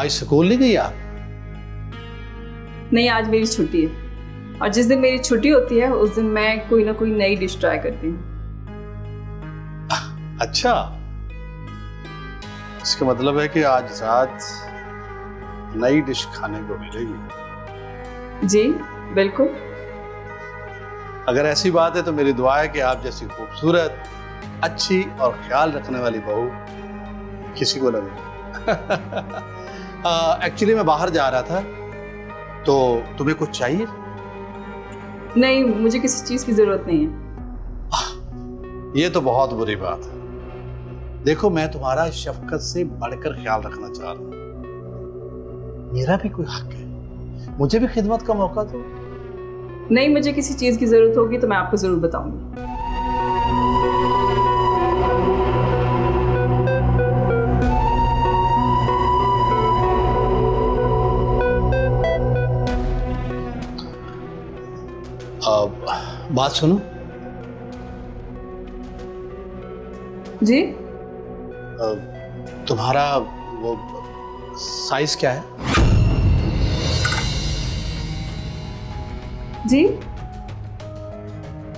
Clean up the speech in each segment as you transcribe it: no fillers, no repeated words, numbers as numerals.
आज स्कूल नहीं गई आप? नहीं, आज मेरी छुट्टी है और जिस दिन मेरी छुट्टी होती है उस दिन मैं कोई ना कोई नई डिश ट्राई करती हूँ। अच्छा, इसका मतलब है कि आज रात नई डिश खाने को मिलेगी। जी बिल्कुल। अगर ऐसी बात है तो मेरी दुआ है कि आप जैसी खूबसूरत, अच्छी और ख्याल रखने वाली बहू किसी को लगे। एक्चुअली मैं बाहर जा रहा था, तो तुम्हें कुछ चाहिए? नहीं, मुझे किसी चीज की जरूरत नहीं है। ये तो बहुत बुरी बात है। देखो, मैं तुम्हारा शफकत से बढ़कर ख्याल रखना चाह रहा हूं। मेरा भी कोई हक है, मुझे भी खिदमत का मौका दो। नहीं, मुझे किसी चीज की जरूरत होगी तो मैं आपको जरूर बताऊंगी। बात सुनो जी। तुम्हारा वो साइज क्या है? जी,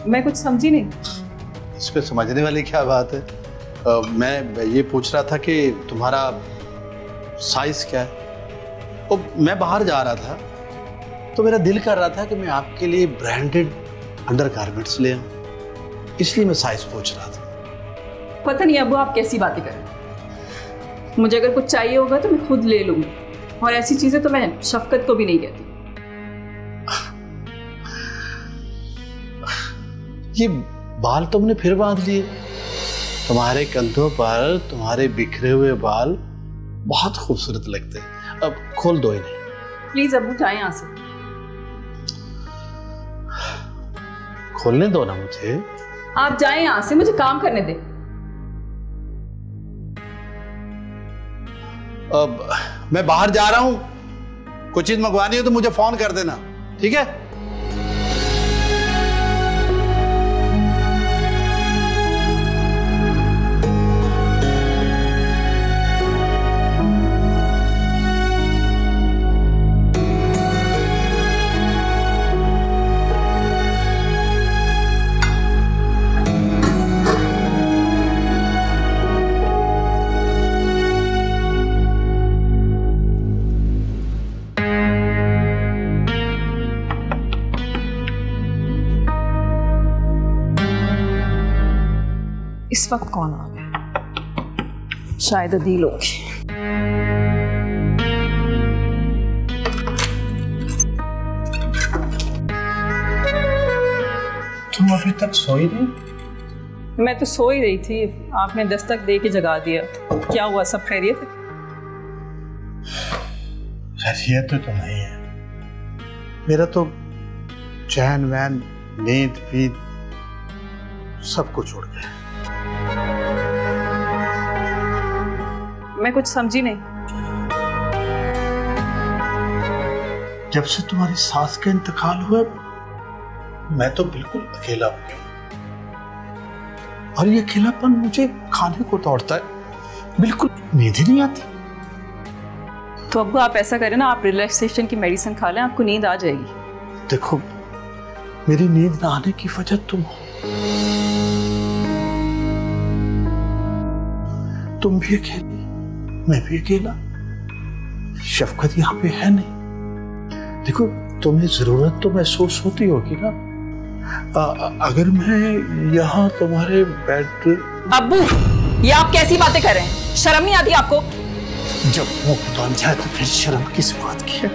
मैं कुछ समझी नहीं। इस पे समझने वाली क्या बात है? मैं ये पूछ रहा था कि तुम्हारा साइज क्या है। मैं बाहर जा रहा था तो मेरा दिल कर रहा था कि मैं आपके लिए ब्रांडेड अंडरगारमेंट्स ले आऊं, इसलिए मैं साइज पूछ रहा था। पता नहीं अब्बू, आप कैसी बातें कर रहे हैं। मुझे अगर कुछ चाहिए होगा तो मैं खुद ले लूंगी, और ऐसी चीजें तो मैं शफकत को भी नहीं कहती। ये बाल तुमने फिर बांध लिए। तुम्हारे कंधों पर तुम्हारे बिखरे हुए बाल बहुत खूबसूरत लगते हैं। अब खोल दो इन्हें। प्लीज अब्बू, जाए यहाँ से। खोलने दो ना मुझे। आप जाएं यहाँ से, मुझे काम करने दें। अब मैं बाहर जा रहा हूं, कुछ चीज मंगवानी हो तो मुझे फोन कर देना, ठीक है? इस वक्त कौन आ गया? शायद अदील होगी। तुम अभी तक सोई नहीं? मैं तो सो ही रही थी, आपने दस्तक दे के जगा दिया। क्या हुआ, सब खैरियत है? खैरियत तो नहीं है। मेरा तो चैन वैन, नींद वींद सब कुछ उड़ गया। मैं कुछ समझी नहीं। जब से तुम्हारी सास का इंतकाल हुआ, मैं तो बिल्कुल अकेला हो गया, और ये अकेलापन मुझे खाने को तोड़ता है। बिल्कुल नींद ही नहीं आती। तो अब्बू, आप ऐसा करें ना, आप रिलैक्सेशन की मेडिसिन खा लें, आपको नींद आ जाएगी। देखो, मेरी नींद ना आने की वजह तुम हो। तुम भी अकेली, मैं भी अकेला। शफकत यहाँ पे है नहीं। देखो, तुम्हें जरूरत तो महसूस होती होगी ना। अगर मैं यहाँ तुम्हारे बेड। अब्बू, ये आप कैसी बातें कर रहे हैं? शर्म नहीं आती आपको? जब मुंह बन जाए तो फिर शर्म किस बात की है?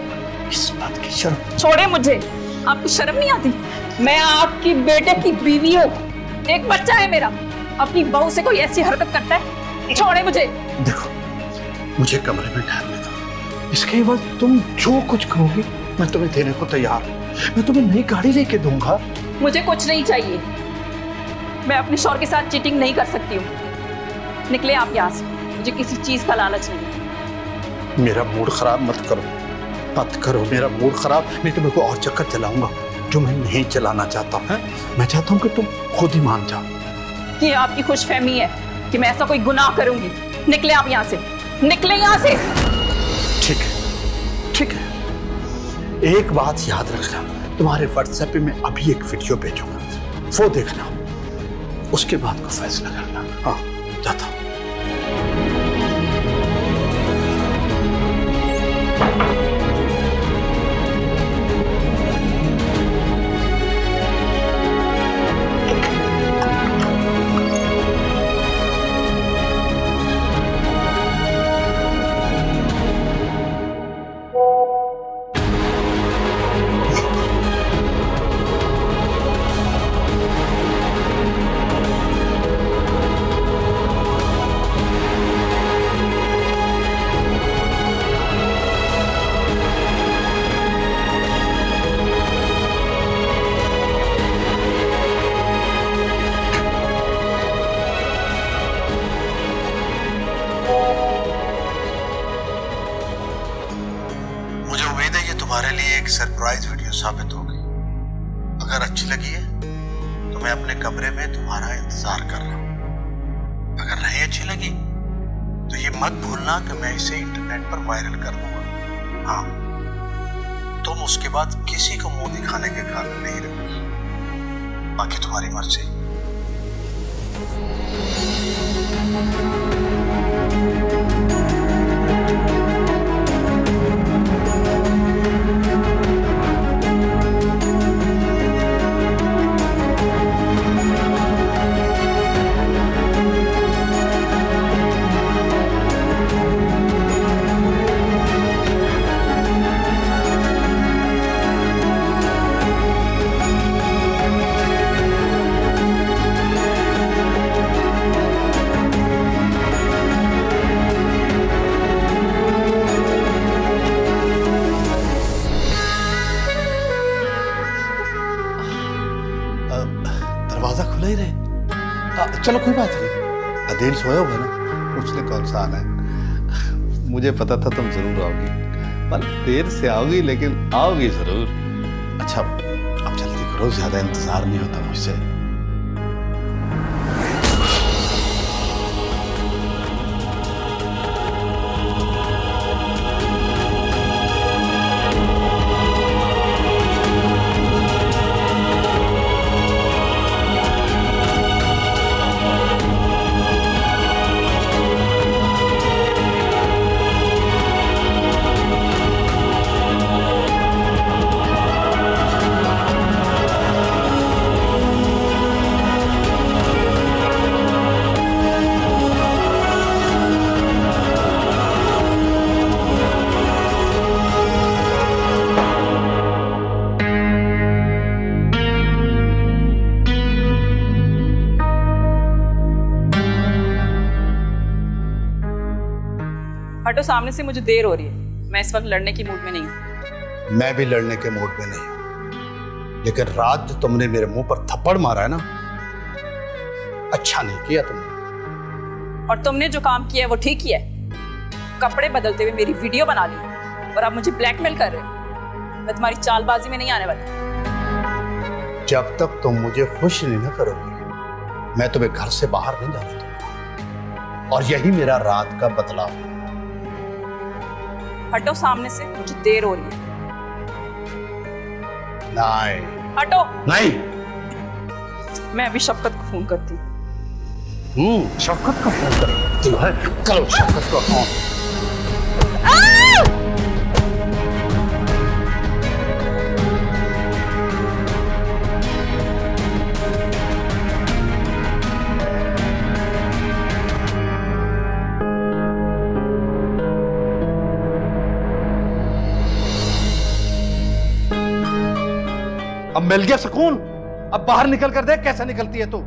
किस बात की शर्म? छोड़े मुझे, आपको शर्म नहीं आती? मैं आपकी बेटे की बीवी हूँ, एक बच्चा है मेरा। अपनी बहू से कोई ऐसी हरकत करता है? छोड़े मुझे। देखो, मुझे कमरे में ठहरने दो। इसके बाद तुम जो कुछ कहोगे मैं तुम्हें देने को तैयार हूँ। मैं तुम्हें नई गाड़ी लेके दूंगा। मुझे कुछ नहीं चाहिए। मैं अपने शौहर के साथ चीटिंग नहीं कर सकती हूँ। निकले आप यहाँ से, मुझे किसी चीज का लालच नहीं। मेरा मूड खराब मत करो, मत करो मेरा मूड खराब। नहीं तो मैं कोई और चक्कर चलाऊंगा जो मैं नहीं चलाना चाहता हूँ। मैं चाहता हूँ कि तुम खुद ही मान जाओ। ये आपकी खुशफहमी है कि मैं ऐसा कोई गुनाह करूंगी। निकले आप यहाँ से, निकले यहाँ से। ठीक है, एक बात याद रखना, तुम्हारे व्हाट्सएप पे मैं अभी एक वीडियो भेजूंगा, वो देखना, उसके बाद को फैसला करना। हाँ, जाता हूं। तुम्हारे लिए एक सरप्राइज वीडियो साबित होगी। अगर अच्छी लगी है तो मैं अपने कमरे में तुम्हारा इंतजार कर रहा हूं। अगर नहीं अच्छी लगी तो ये मत भूलना कि मैं इसे इंटरनेट पर वायरल कर दूंगा। हाँ, तुम उसके बाद किसी को मुंह दिखाने के काबिल नहीं रहोगी। बाकी तुम्हारी मर्जी। दरवाजा खुला ही रहे। चलो कोई बात नहीं, अदील सोया होगा ना, उसने कौन सा आना है। मुझे पता था तुम जरूर आओगी, पर देर से आओगी लेकिन आओगी जरूर। अच्छा अब जल्दी करो, ज्यादा इंतजार नहीं होता मुझसे। हटो सामने से, मुझे देर हो रही है। मैं इस वक्त लड़ने की मूड में नहीं हूँ। मैं भी लड़ने के मूड में नहीं हूं, लेकिन रात जो तुमने मेरे मुंह पर थप्पड़ मारा है ना, अच्छा नहीं किया तुमने। और तुमने जो काम किया है वो ठीक किया है। कपड़े बदलते हुए मेरी वीडियो बना ली और अब मुझे ब्लैकमेल कर रहे हो। मैं तुम्हारी चालबाजी में नहीं आने वाली। जब तक तुम मुझे खुश नहीं ना करोगी, मैं तुम्हें घर से बाहर नहीं जाने दूंगा। और यही मेरा रात का बदलाव है। हटो सामने से, मुझे देर हो रही है। नहीं हटो। नहीं, मैं अभी शफकत को फोन करती हूँ। शफकत को फोन करती है? करो शफकत को फोन। अब मिल गया सुकून। अब बाहर निकल कर देख कैसे निकलती है तू।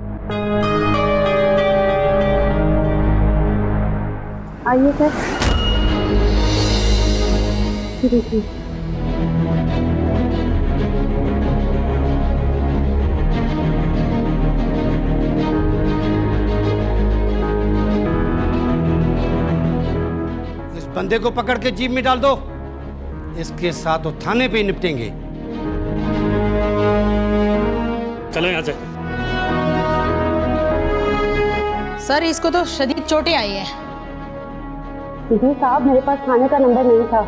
आइए सर। देखिए इस बंदे को पकड़ के जीप में डाल दो। इसके साथ वो थाने पे ही निपटेंगे। चलो यहाँ से। सर, इसको तो शदीद चोटें आई हैं। जी साहब, मेरे पास थाने का नंबर नहीं था।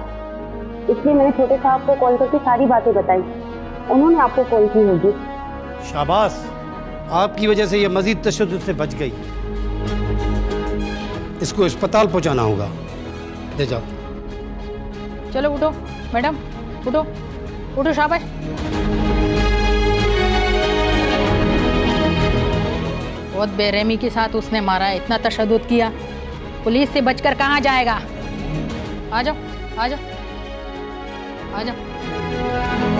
इसलिए मैंने छोटे साहब को कॉल करके सारी बातें बताई। उन्होंने आपको कॉल की होगी। शाबाश, आपकी वजह से ये मजीद तशद्दुद से बच गई। इसको अस्पताल पहुंचाना होगा। ले जाओ। चलो उठो मैडम, उठो उठो, शाबाश। बहुत बेरहमी के साथ उसने मारा है, इतना तशद्दुद किया, पुलिस से बचकर कहाँ जाएगा। आ जाओ आ जाओ आ जाओ।